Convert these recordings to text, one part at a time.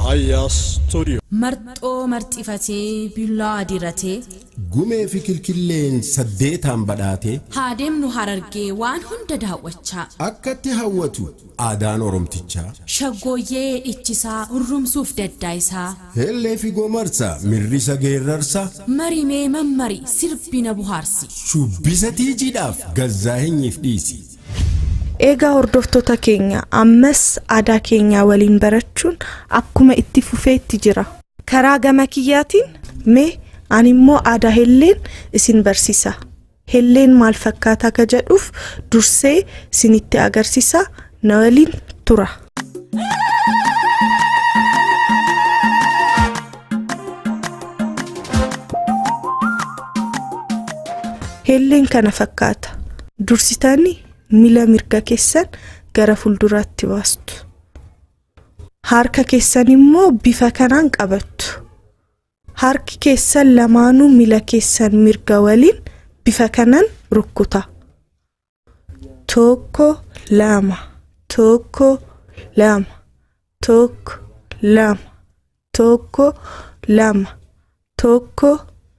Raya studi. Marxoo marxifatee billaa diratee gumee fi kilkilleen saddeetaan badhaatee haademnu Harargee waan hunda daawwachaa akkatti hawwatu aadaan oromtichaa shaggooyyee ichisaa urrumsuuf daddaayisaa hellee fi gomarsa mirrisa geerrarsa marimee mammari sirbina buhaarsi shubbisa tiijiidhaaf Gazaanyiif dhiisi. Egaa hordoftoota keenya ammas aadaa keenya waliin barachuun akkuma itti fufeetti jira. Karaa gama kiyyaatiin mee ani immoo aadaa helleen isin barsiisa. Helleen maal fakkaata ka jedhuuf dursee isinitti agarsiisa na waliin tura. Helleen kana fakkaata. Dursitanii mila mirga keessan gara fuulduraatti baastu. Harka keessan immoo bifa kanaan qabattu. Harki keessan lamaanuu mila keessan mirga waliin bifa kanaan rukkuta. Tokko lama tokko lama tokko lama tokko lama tokko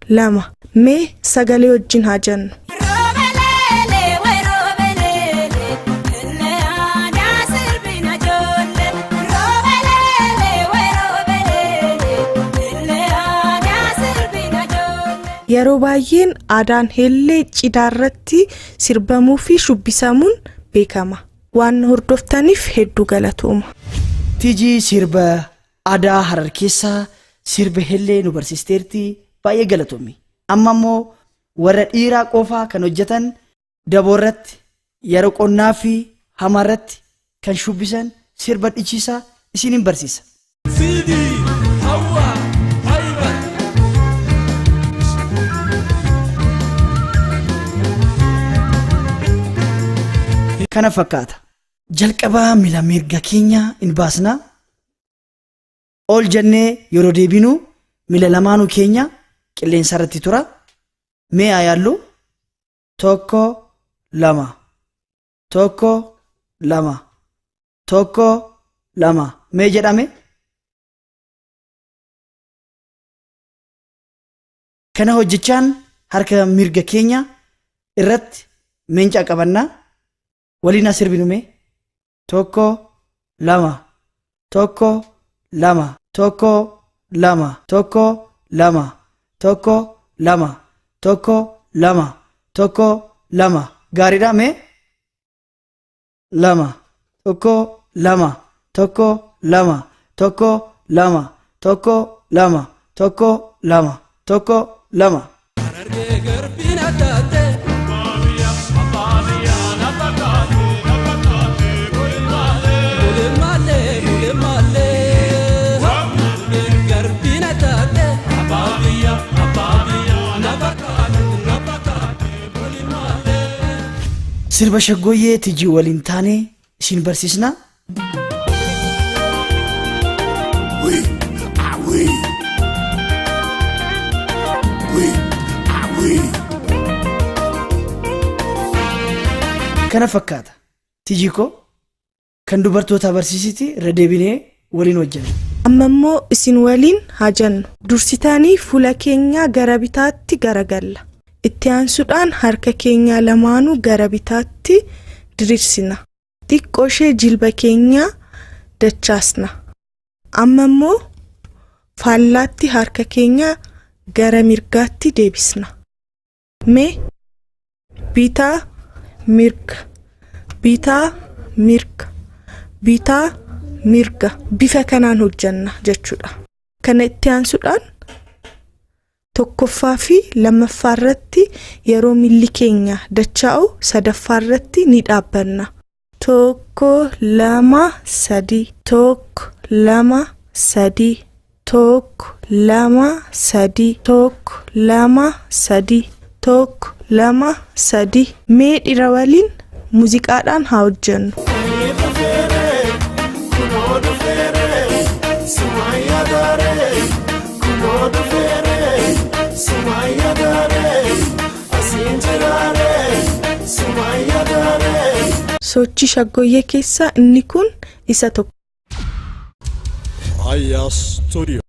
lama. Mee sagalee wajjin haa jennu. Yeroo baay'een aadaan hellee cidaarratti sirbamuu fi shubbisamuun beekama. Waan hordoftaniif hedduu galatooma. Tijii sirba aadaa Harar keessaa sirba hellee nu barsiisteerti baay'ee galatoomi. Amma immoo warra dhiiraa qofaa kan hojjetan daboorratti yeroo qonnaa fi hamarratti kan shubbisan sirba dhichiisaa isinin barsiisa. Kana fakkaata. Jalqabaa mila mirga keenya in baasna. Ol jennee yeroo deebinu mila lamaanuu keenya qilleensa irratti tura. Mee ayaallu tokko lama tokko lama tokko lama mee jedhame. Kana hojjechaan harka mirga keenya irratti meencaa qabannaa. Waliin sirbinume tokko lama tokko lama tokko lama tokko lama tokko lama tokko lama tokko lama gaariidha mee lama tokko lama tokko lama tokko lama tokko lama tokko lama tokko lama. Sirba shaggooyyee tijii waliin taane isin barsiisna. Kana fakkaata. Tijii koo kan dubartoota barsiisiti irra deebinee waliin hojjenna. Amma immoo isin waliin haa jennu. Dursitanii fuula keenya gara bitaatti garagalla. Itti aansuudhaan harka keenya lamaanuu gara bitaatti diriirsina. Xiqqoo ishee jilba keenya dachaasna. Amma immoo faallaatti harka keenya gara mirgaatti deebisna. Mee bitaa mirga bitaa mirga bitaa mirga bifa kanaan hojjanna jechuudha. Kana itti aansuudhaan tokkoffaa fi lammaffaa irratti yeroo milli keenya dachaa'u sadaffaa irratti ni dhaabbanna. Tokko lama sadii tokko lama sadii tokko lama sadii tokko lama sadii tokko lama sadii. Mee dhiira waliin muuziqaadhaan haa hojjennu. Sochii shaggooyyee keessaa inni kun isa tokko. Raya Studio.